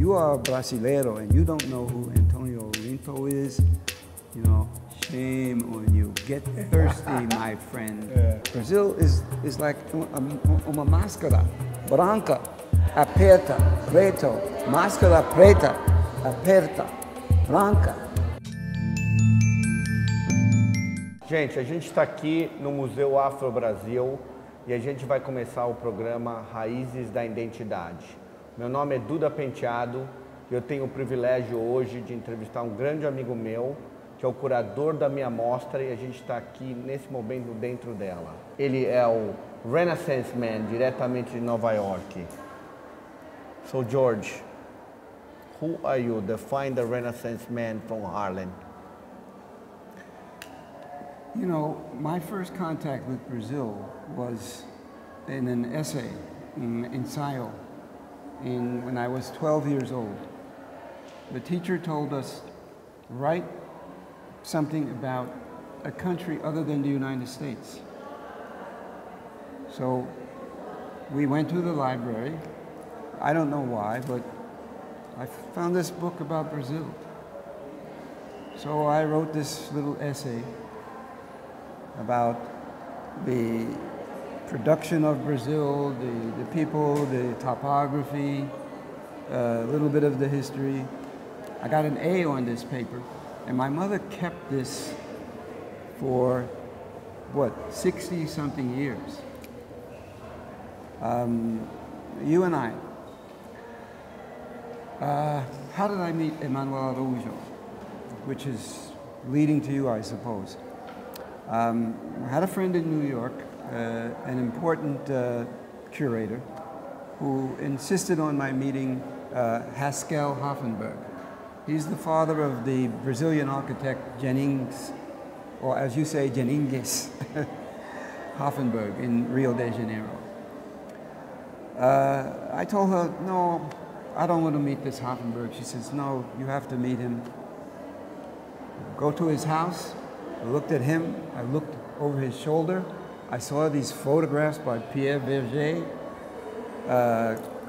you are a Brasileiro and you don't know who Antonio Rinto is, you know, shame on you. Get thirsty, my friend. Yeah. Brazil is like uma máscara branca, aperta, preto, máscara preta, aperta, branca. Gente, a gente está aqui no Museu Afro-Brasil e a gente vai começar o programa Raízes da Identidade. Meu nome é Duda Penteado e eu tenho o privilégio hoje de entrevistar um grande amigo meu, que é o curador da minha mostra, e a gente está aqui nesse momento dentro dela. Ele é o Renaissance Man, diretamente de Nova York. So George, who are you? Define the Renaissance Man from Harlem. You know, my first contact with Brazil was in an essay, in ensayo, when I was 12 years old. The teacher told us, write something about a country other than the United States. So we went to the library. I don't know why, but I found this book about Brazil. So I wrote this little essay about the production of Brazil, the people, the topography, a little bit of the history. I got an A on this paper, and my mother kept this for, what, 60-something years. You and I. How did I meet Emmanuel Araújo? Which is leading to you, I suppose. I had a friend in New York, an important curator, who insisted on my meeting Haskell Hoffenberg. He's the father of the Brazilian architect Jennings, or as you say, Jenninges Hoffenberg in Rio de Janeiro. I told her, no, I don't want to meet this Hoffenberg. She says, no, you have to meet him. Go to his house. I looked at him, I looked over his shoulder, I saw these photographs by Pierre Berger,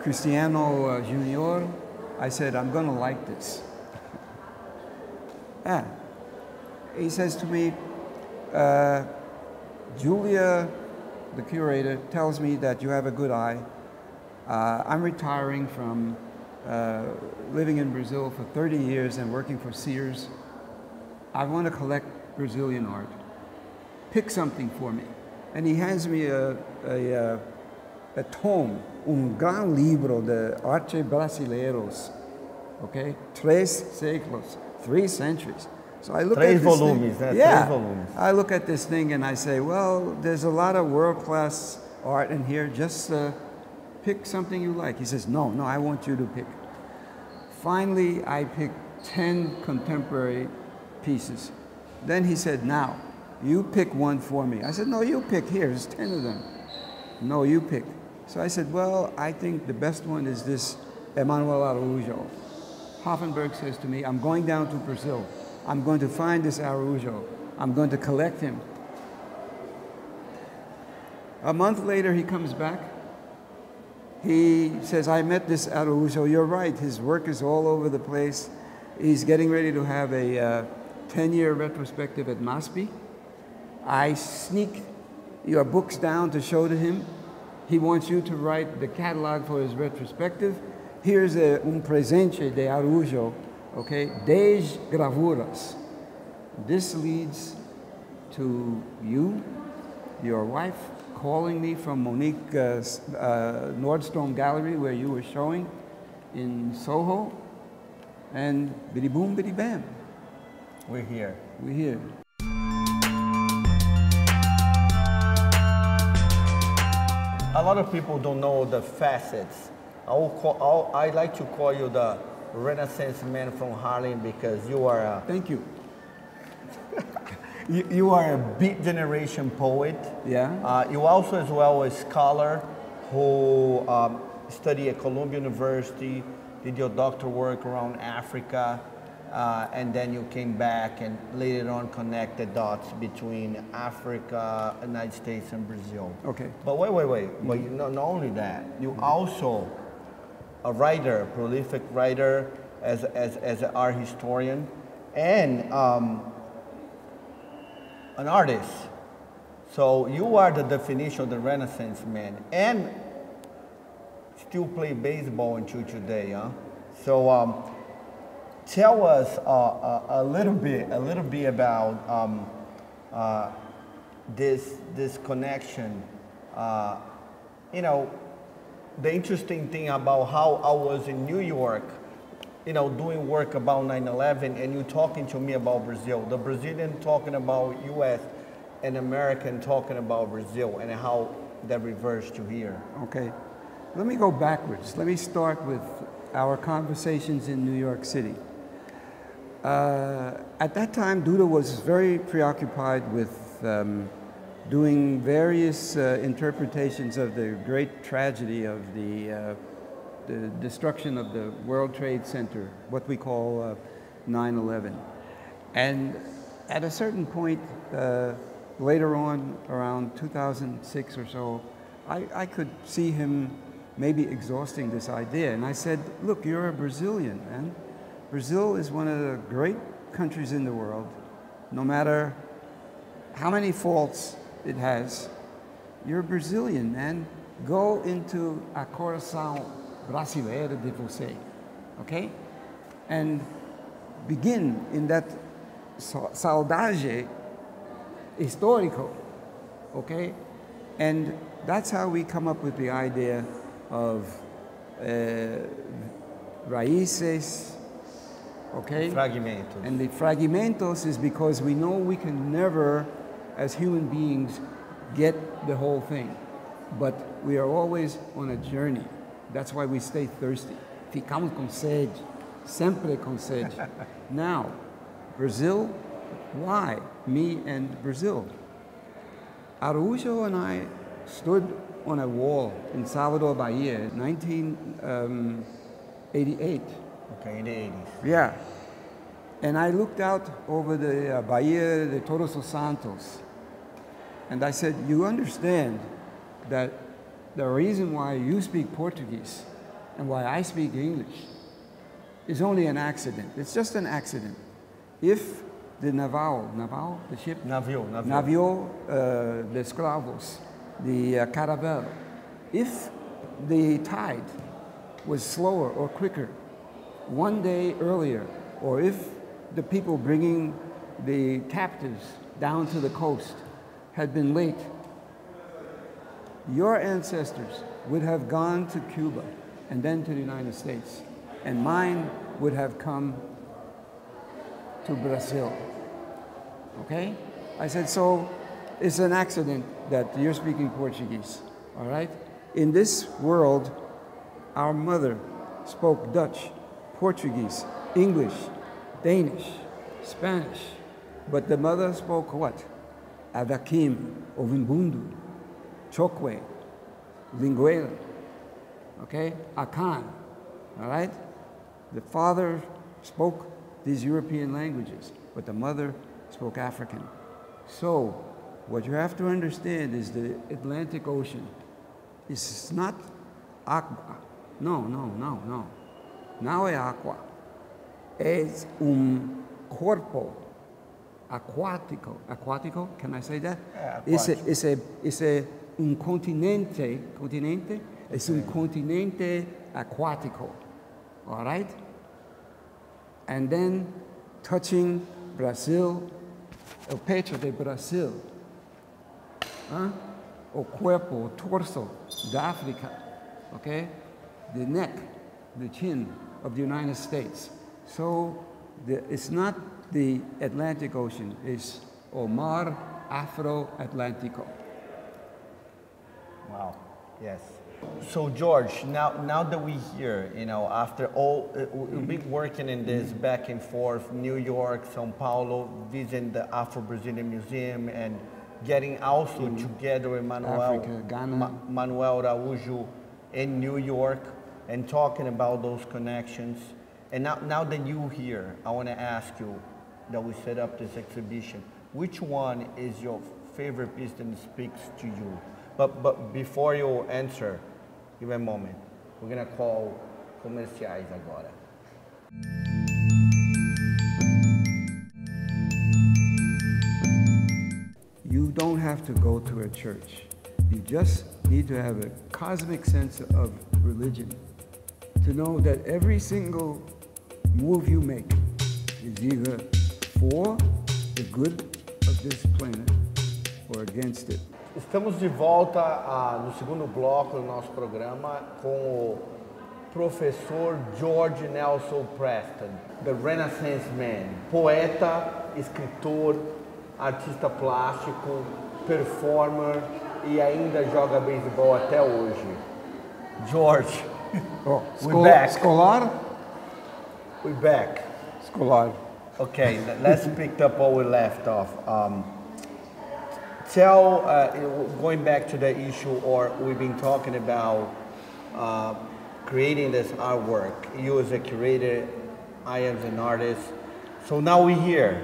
Cristiano Junior. I said, I'm gonna like this. He says to me, Julia, the curator, tells me that you have a good eye. I'm retiring from living in Brazil for 30 years and working for Sears. I want to collect Brazilian art. Pick something for me. And he hands me a tome, gran libro de arte brasileiros, okay? 3 séculos, 3 centuries. So I look at this volumes, thing. Yeah, 3 volumes. I look at this thing and I say, well, there's a lot of world-class art in here. Just pick something you like. He says, no, I want you to pick. Finally, I picked 10 contemporary pieces. Then he said, now, you pick one for me. I said, no, you pick. Here, there's 10 of them. No, you pick. So I said, well, I think the best one is this Emmanuel Araújo. Hoffenberg says to me, I'm going down to Brazil. I'm going to find this Araújo. I'm going to collect him. A month later, he comes back. He says, I met this Araújo. You're right, his work is all over the place. He's getting ready to have a 10-year retrospective at MASP. I sneak your books down to show to him. He wants you to write the catalog for his retrospective. Here's un presente de Araújo, okay? 10 gravuras. This leads to you, your wife, calling me from Monique Nordstrom Gallery, where you were showing in Soho, and biddy boom, biddy bam. We're here. We're here. A lot of people don't know the facets. I like to call you the Renaissance Man from Harlem because you are a... Thank you. you are a Beat Generation poet. Yeah. You also as well a scholar who studied at Columbia University, did your doctoral work around Africa, and then you came back and later on connected dots between Africa, United States, and Brazil. Okay. But wait. But not only that, you also a writer, a prolific writer, as an art historian, and an artist. So you are the definition of the Renaissance man, and still play baseball until today, huh? So tell us a little bit about this connection. You know, the interesting thing about how I was in New York, you know, doing work about 9/11, and you talking to me about Brazil, the Brazilian talking about U.S. and American talking about Brazil, and how that reversed to here. Okay. Let me go backwards. Let me start with our conversations in New York City. At that time, Duda was very preoccupied with doing various interpretations of the great tragedy of the destruction of the World Trade Center, what we call 9/11. And at a certain point, later on, around 2006 or so, I could see him maybe exhausting this idea. And I said, look, you're a Brazilian, man. Brazil is one of the great countries in the world. No matter how many faults it has, you're Brazilian, man. Go into a coração brasileiro de você, okay? And begin in that saudade histórico, okay? And that's how we come up with the idea of raízes, okay? Fragmentos. And the fragmentos is because we know we can never, as human beings, get the whole thing. But we are always on a journey. That's why we stay thirsty. Ficamos com sede, sempre com sede. Now, Brazil, why me and Brazil? Araújo and I stood on a wall in Salvador, Bahia, 1988. Okay, in the 80s. Yeah. And I looked out over the Bahia de Todos os Santos. And I said, you understand that the reason why you speak Portuguese and why I speak English is only an accident. It's just an accident. If the naval, the ship? Navio de escravos, the caravel. If the tide was slower or quicker, one day earlier, or if the people bringing the captives down to the coast had been late, your ancestors would have gone to Cuba and then to the United States, and mine would have come to Brazil. Okay? I said, so it's an accident that you're speaking Portuguese, all right? In this world, our mother spoke Dutch, Portuguese, English, Danish, Spanish, but the mother spoke what? Adakim, Ovimbundu, Chokwe, Linguela, okay? Akan, all right? The father spoke these European languages, but the mother spoke African. So, what you have to understand is the Atlantic Ocean is not aqua. No. Não é aqua. Es corpo acuático. Acuático, can I say that? Yeah, es un continente, es un continente acuático, all right? And then touching Brazil, el pecho de Brazil, o cuerpo, o torso de África, okay? The neck, the chin of the United States. So it's not the Atlantic Ocean, it's o mar Afro-Atlántico. Wow, yes. So George, now that we hear, you know, after all, we've been working in this back and forth, New York, São Paulo, visiting the Afro-Brazilian Museum, and getting also together with Manuel Araújo in New York, and talking about those connections. And now that you're here, I want to ask you, that we set up this exhibition, which one is your favorite piece that speaks to you? But before you answer, give me a moment. We're gonna call comerciais agora. You don't have to go to a church. You just need to have a cosmic sense of religion to know that every single move you make is either for the good of this planet or against it. Estamos de volta no segundo bloco do nosso programa com o professor George Nelson Preston, the Renaissance Man, poeta, escritor, artista plástico, performer e ainda joga beisebol até hoje. George, we're back. Scholar? We're back. Scholar. Okay, let's pick up where we left off. Going back to the issue, or we've been talking about creating this artwork. You as a curator, I as an artist. So now we're here.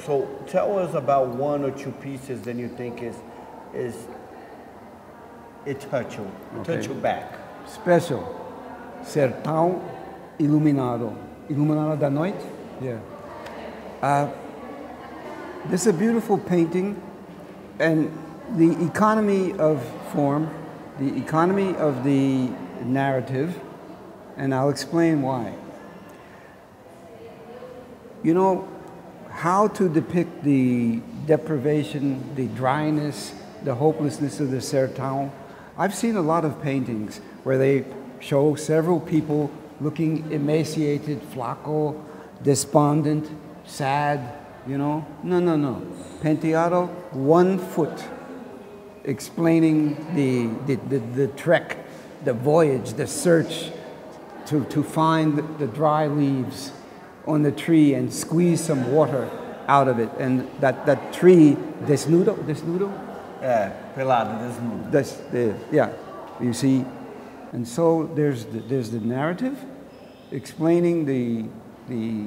So tell us about one or two pieces that you think it touch you back. Special. Sertão Iluminado. Iluminado da noite? Yeah. This is a beautiful painting, and the economy of form, the economy of the narrative, and I'll explain why. You know, how to depict the deprivation, the dryness, the hopelessness of the sertão. I've seen a lot of paintings where they show several people looking emaciated, flaco, despondent, sad, you know. No. Penteado, 1 foot, explaining the trek, the voyage, the search to find the dry leaves on the tree and squeeze some water out of it. And that tree, desnudo? Pelado, desnudo. Yeah, you see. And so there's the narrative explaining the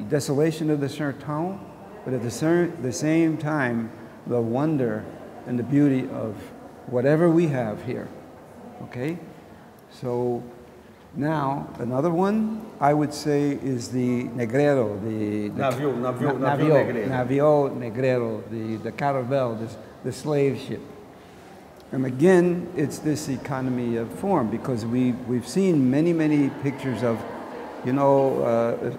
desolation of the sertão, but at the same time, the wonder and the beauty of whatever we have here. Okay? So now, another one I would say is the negrero, the navio negrero, the caravel, the slave ship. And again, it's this economy of form, because we've seen many pictures of, you know,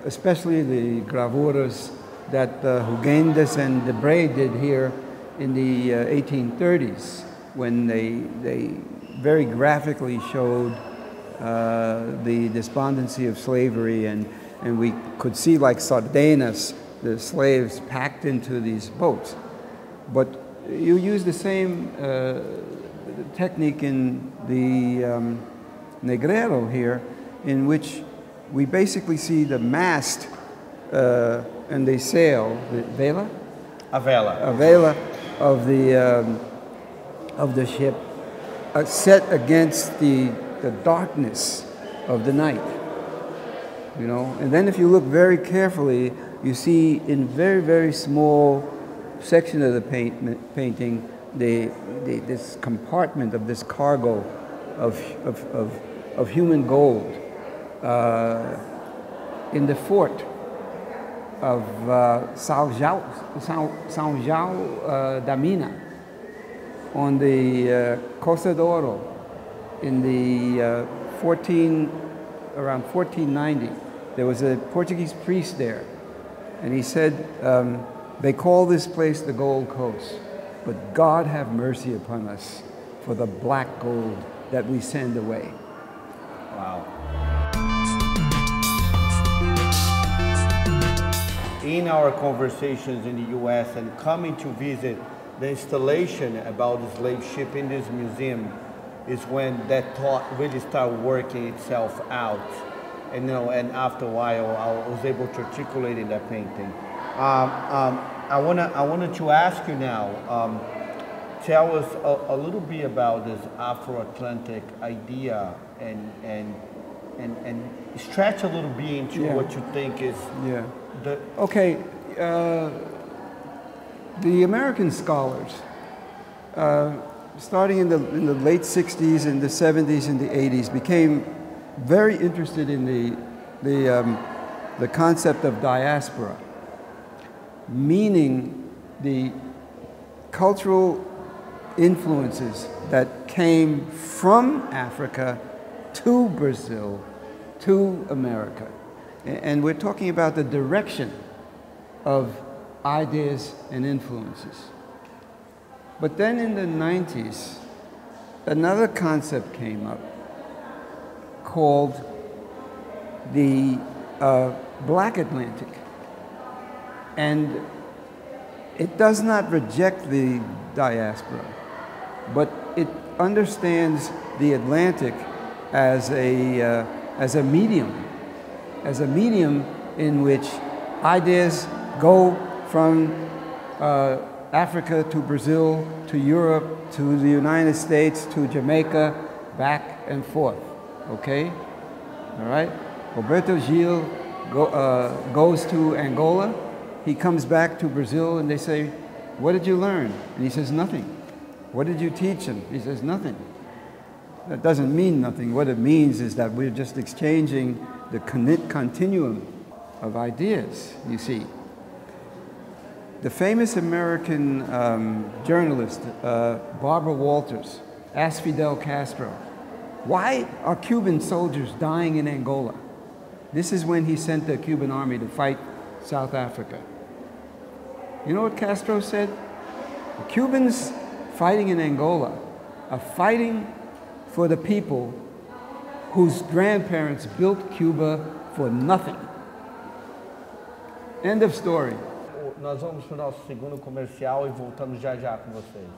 especially the gravuras that Hugendes and Debray did here in the 1830s, when they very graphically showed the despondency of slavery, and we could see like sardenas, the slaves packed into these boats. But you use the same technique in the negrero here, in which we basically see the mast and the sail, the vela? A vela. A vela of the ship set against the darkness of the night, you know. And then if you look very carefully, you see in very small section of the painting this compartment of this cargo of human gold in the fort of São João da Mina on the Costa d'Oro in the around 1490. There was a Portuguese priest there, and he said, they call this place the Gold Coast, but God have mercy upon us for the black gold that we send away. Wow. In our conversations in the US and coming to visit the installation about the slave ship in this museum is when that thought really started working itself out. And, you know, and after a while, I was able to articulate in that painting. I wanted to ask you now, tell us a little bit about this Afro-Atlantic idea and stretch a little bit into what you think is the... Okay, the American scholars, starting in the late 60s and the 70s and the 80s, became very interested in the the concept of diaspora, meaning the cultural influences that came from Africa to Brazil, to America. And we're talking about the direction of ideas and influences. But then in the 90s, another concept came up called the Black Atlantic. And it does not reject the diaspora, but it understands the Atlantic as a medium in which ideas go from Africa to Brazil, to Europe, to the United States, to Jamaica, back and forth, okay? All right? Roberto Gil goes to Angola, he comes back to Brazil and they say, what did you learn? And he says, nothing. What did you teach him? He says, nothing. That doesn't mean nothing. What it means is that we're just exchanging the continuum of ideas, you see. The famous American journalist, Barbara Walters, asked Fidel Castro, why are Cuban soldiers dying in Angola? This is when he sent the Cuban army to fight South Africa. You know what Castro said? The Cubans fighting in Angola are fighting for the people whose grandparents built Cuba for nothing. End of story. Nós vamos para o nosso segundo comercial e voltamos já já com vocês.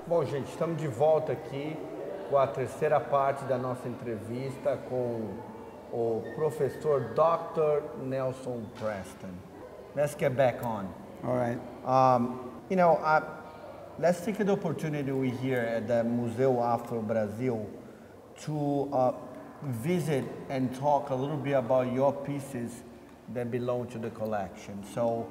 Bom, gente, estamos de volta aqui com a terceira parte da nossa entrevista com o professor Dr. Nelson Preston. Let's get back on. All right. You know, let's take the opportunity we're here at the Museu Afro-Brasil to visit and talk a little bit about your pieces that belong to the collection. So